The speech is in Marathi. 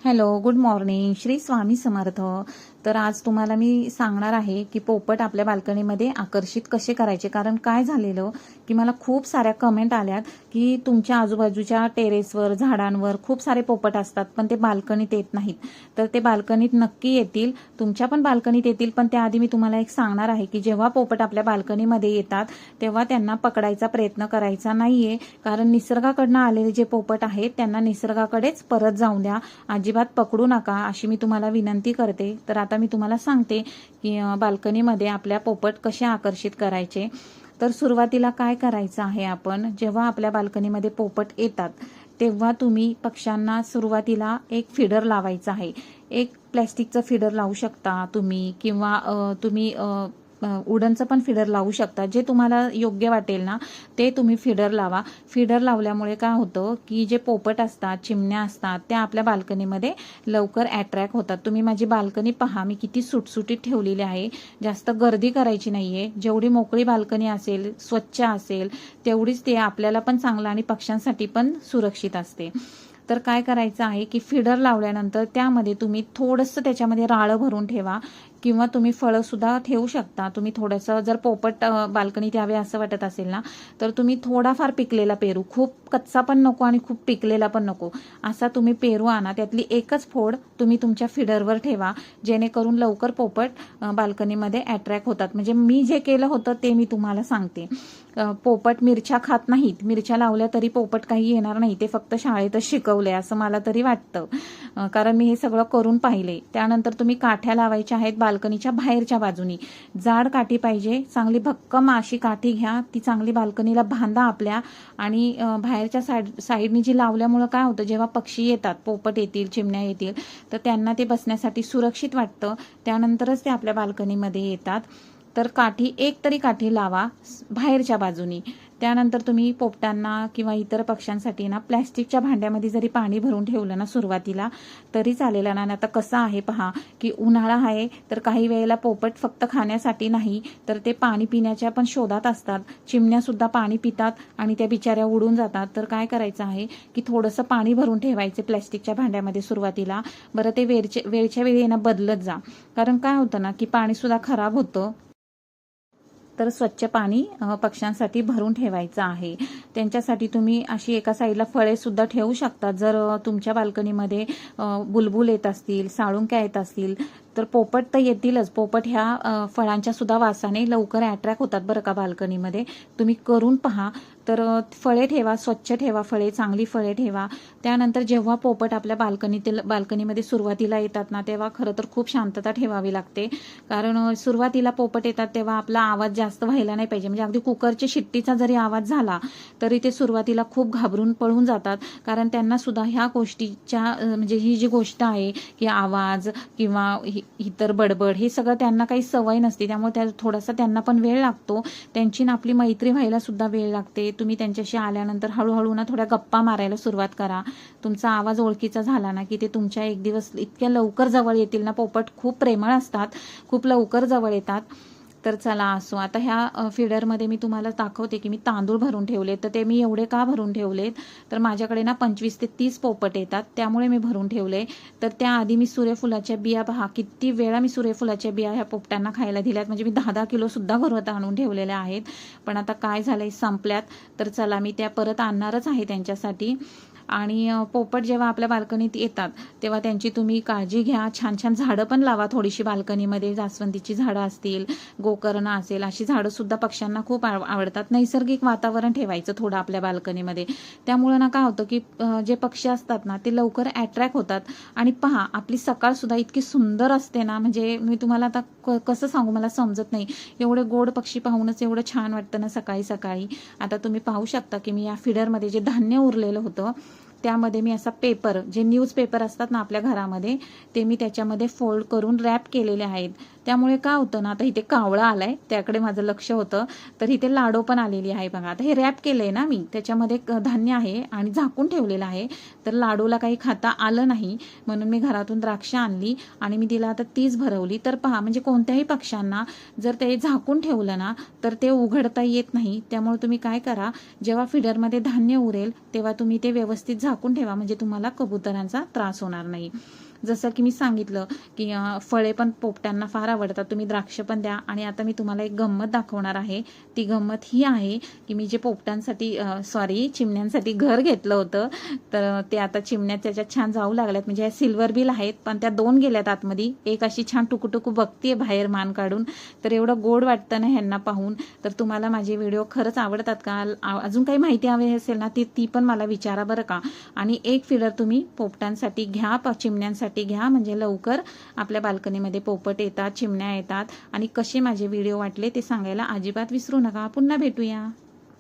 Hello, good morning. Shri Swami Samarth. तर आज तुम्हाला मी सांगणार आहे की पोपट आपल्या बाल्कनीमध्ये आकर्षित कसे करायचे. कारण काय झालेलं की मला खूप साऱ्या कमेंट आल्यात की तुमच्या आजूबाजूच्या टेरेसवर, झाडांवर खूप सारे पोपट असतात, पण ते बाल्कनीत येत नाहीत. तर ते बाल्कनीत नक्की येतील, तुमच्या पण बाल्कनीत येतील. पण त्याआधी मी तुम्हाला एक सांगणार आहे की जेव्हा पोपट आपल्या बाल्कनीमध्ये येतात तेव्हा त्यांना पकडायचा प्रयत्न करायचा नाहीये. कारण निसर्गाकडनं आलेले जे पोपट आहेत त्यांना निसर्गाकडेच परत जाऊन द्या. अजिबात पकडू नका अशी मी तुम्हाला विनंती करते. तर आता मी तुम्हाला सांगते की बाल्कनीमध्ये आपल्या पोपट कसे आकर्षित करायचे. तर सुरुवातीला काय करायचं आहे, आपण जेव्हा आपल्या बाल्कनीमध्ये पोपट येतात तेव्हा तुम्ही पक्ष्यांना सुरुवातीला एक फीडर लावायचा आहे. एक प्लॅस्टिकचं फीडर लावू शकता तुम्ही, किंवा तुम्ही उडनचं पण फीडर लावू शकता. जे तुम्हाला योग्य वाटेल ना ते तुम्ही फीडर लावा. फीडर लावल्यामुळे काय होतं की जे पोपट असतात, चिमण्या असतात, त्या आपल्या बाल्कनीमध्ये लवकर अट्रॅक्ट होतात. तुम्ही माझी बाल्कनी पहा, मी किती सुटसुटीत ठेवलेली आहे. जास्त गर्दी करायची नाहीये. जेवढी मोकळी बाल्कनी असेल, स्वच्छ असेल, तेवढीच ते आपल्याला पण चांगलं आणि पक्ष्यांसाठी पण सुरक्षित असते. तर काय करायचं आहे की फीडर लावल्यानंतर त्यामध्ये तुम्ही थोडंसं त्याच्यामध्ये राळं भरून ठेवा, किंवा तुम्ही फळं सुद्धा ठेवू शकता. तुम्ही थोडंसं, जर पोपट बाल्कनीत यावे असं वाटत असेल ना, तर तुम्ही थोडाफार पिकलेला पेरू, खूप कच्चा पण नको आणि खूप पिकलेला पण नको, असा तुम्ही पेरू आणा. त्यातली एकच फोड तुम्ही तुमच्या फीडरवर ठेवा, जेणेकरून लवकर पोपट बाल्कनीमध्ये अट्रॅक्ट होतात. म्हणजे मी जे केलं होतं ते मी तुम्हाला सांगते. पोपट मिरच्या खात नाहीत. मिरच्या लावल्या तरी पोपट काही येणार नाही. ते फक्त शाळेतच शिकवले असं मला तरी वाटतं, कारण मी हे सगळं करून पाहिले. त्यानंतर तुम्ही काठ्या लावायच्या आहेत बाल्कनीच्या बाहेरच्या बाजूनी. जाड काठी पाहिजे, चांगली भक्कम अशी काठी घ्या, ती चांगली बाल्कनीला बांधा आपल्या. आणि बाहेरच्या साईडनी जी लावल्यामुळं काय होतं, जेव्हा पक्षी येतात, पोपट येतील, चिमण्या येतील, तर त्यांना ते बसण्यासाठी सुरक्षित वाटतं. त्यानंतरच ते आपल्या बाल्कनीमध्ये येतात. तर काठी, एक तरी काठी लावा बाहेरच्या बाजूनी. त्यानंतर तुम्ही पोपटांना किंवा इतर पक्ष्यांसाठी ना प्लॅस्टिकच्या भांड्यामध्ये जरी पाणी भरून ठेवलं ना सुरुवातीला तरी चालेल ना. आता कसं आहे पहा की उन्हाळा आहे, तर काही वेळेला पोपट फक्त खाण्यासाठी नाही तर ते पाणी पिण्याच्या पण शोधात असतात. चिमण्या सुद्धा पाणी पितात आणि त्या बिचाऱ्या उडून जातात. तर काय करायचं आहे की थोडंसं पाणी भरून ठेवायचे प्लॅस्टिकच्या भांड्यामध्ये सुरुवातीला. बरं, ते वेळच्या वेळी ना बदलत जा. कारण काय होतं ना की पाणी सुद्धा खराब होतं. तर स्वच्छ पाणी पक्ष्यांसाठी भरून ठेवायचं आहे. त्यांच्यासाठी तुम्ही अशी एका साईडला फळे सुद्धा ठेवू शकता. जर तुमच्या बाल्कनीमध्ये बुलबुल येत असतील, साळुंक्या येत असतील, तर पोपट तर येतीलच. पोपट ह्या फळांच्या सुद्धा वासाने लवकर अट्रॅक्ट होतात बरं का बाल्कनीमध्ये. तुम्ही करून पहा. तर फळे ठेवा, स्वच्छ ठेवा, फळे, चांगली फळे ठेवा. त्यानंतर जेव्हा पोपट आपल्या बाल्कनीमध्ये सुरुवातीला येतात ना, तेव्हा खरं तर खूप शांतता ठेवावी लागते. कारण सुरुवातीला पोपट येतात तेव्हा आपला आवाज जास्त व्हायला नाही पाहिजे. म्हणजे अगदी कुकरच्या शिट्टीचा जरी आवाज झाला तरी ते सुरुवातीला खूप घाबरून पळून जातात. कारण त्यांना सुद्धा ह्या गोष्टीच्या, म्हणजे ही जी गोष्ट आहे की आवाज किंवा इतर बडबड, हे सगळं त्यांना काही सवय नसते. त्यामुळे थोडासा त्यांना पण वेळ लागतो. त्यांची ना आपली मैत्री व्हायला सुद्धा वेळ लागते. तुम्ही त्यांच्याशी आल्यानंतर हळूहळू ना थोड्या गप्पा मारायला सुरुवात करा. तुमचा आवाज ओळखीचा झाला ना की ते तुमच्या एक दिवस इतक्या लवकर जवळ येतील ना. पोपट खूप प्रेमळ असतात, खूप लवकर जवळ येतात. तर चला असो, आता ह्या फीडरमध्ये मी तुम्हाला दाखवते की मी तांदूळ भरून ठेवले. तर ते मी एवढे का भरून ठेवलेत, तर माझ्याकडे ना 25 ते 30 पोपट येतात, त्यामुळे मी भरून ठेवले. तर त्याआधी मी सूर्यफुलाच्या बिया, पहा किती वेळा मी सूर्यफुलाच्या बिया ह्या पोपटांना खायला दिल्यात. म्हणजे मी 10-10 किलो सुद्धा घरात आणून ठेवलेल्या आहेत. पण आता काय झालंय, संपल्यात. तर चला, मी त्या परत आणणारच आहे त्यांच्यासाठी. आणि पोपट जेव्हा आपल्या बाल्कनीत येतात तेव्हा त्यांची तुम्ही काळजी घ्या. छान छान झाडं पण लावा थोडीशी बाल्कनीमध्ये. जास्वंदीची झाडं असतील, गोकर्ण असेल, अशी झाडं सुद्धा पक्ष्यांना खूप आवडतात. नैसर्गिक वातावरण ठेवायचं थोडं आपल्या बाल्कनीमध्ये. त्यामुळे ना काय होतं की जे पक्षी असतात ना ते लवकर अट्रॅक्ट होतात. आणि पहा, आपली सकाळ सुद्धा इतकी सुंदर असते ना, म्हणजे मी तुम्हाला आता कसं सांगू, मला समजत नाही. एवढे गोड पक्षी पाहूनच एवढं छान वाटतं ना सकाळी सकाळी. आता तुम्ही पाहू शकता की मी या फीडरमध्ये जे धान्य उरलेलं होतं त्यामध्ये मी असा पेपर, जे न्यूजपेपर असतात ना आपल्या घरामध्ये, ते मी त्याच्यामध्ये फोल्ड करून रॅप केलेले आहेत. त्यामुळे काय होतं ना, आता इथे कावळा आलाय त्याकडे माझं लक्ष होतं, तर इथे लाडू पण आलेली आहे बघा. आता हे रॅप केलंय ना मी, त्याच्यामध्ये धान्य आहे आणि झाकून ठेवलेलं आहे, तर लाडूला काही खाता आलं नाही म्हणून मी घरातून द्राक्ष आणली आणि मी तिला आता तीच भरवली. तर पहा, म्हणजे कोणत्याही पक्ष्यांना जर ते झाकून ठेवलं ना तर ते उघडता येत नाही. त्यामुळे तुम्ही काय करा, जेव्हा फिडरमध्ये धान्य उरेल तेव्हा तुम्ही ते व्यवस्थित झाकून ठेवा, म्हणजे तुम्हाला कबुतरांचा त्रास होणार नाही. जसं की मी सांगितलं की फळे पण पोपट्यांना फार आवडतात, तुम्ही द्राक्ष पण द्या. आणि आता मी तुम्हाला एक गंमत दाखवणार आहे. ती गंमत ही आहे की मी जे पोपटांसाठी चिमण्यांसाठी घर घेतलं होतं, तर ते आता चिमण्या त्याच्यात छान जाऊ लागल्यात. म्हणजे ह्या सिल्वर बिल आहेत, पण त्या 2 गेल्यात आतमध्ये. एक अशी छान टुकूटुकू बघतीये बाहेर मान काढून, तर एवढं गोड वाटतं ना ह्यांना पाहून. तर तुम्हाला माझे व्हिडिओ खरंच आवडतात का? अजून काही माहिती हवी असेल ना ती पण मला विचारा बरं का. आणि एक फिडर तुम्ही पोपटांसाठी घ्या, चिमण्यांसाठी घ्या, म्हणजे लवकर आपल्या बाल्कनीमध्ये पोपट येतात, चिमण्या येतात. आणि कसे माझे व्हिडिओ वाटले ते सांगायला अजिबात विसरू नका. पुन्हा भेटूया.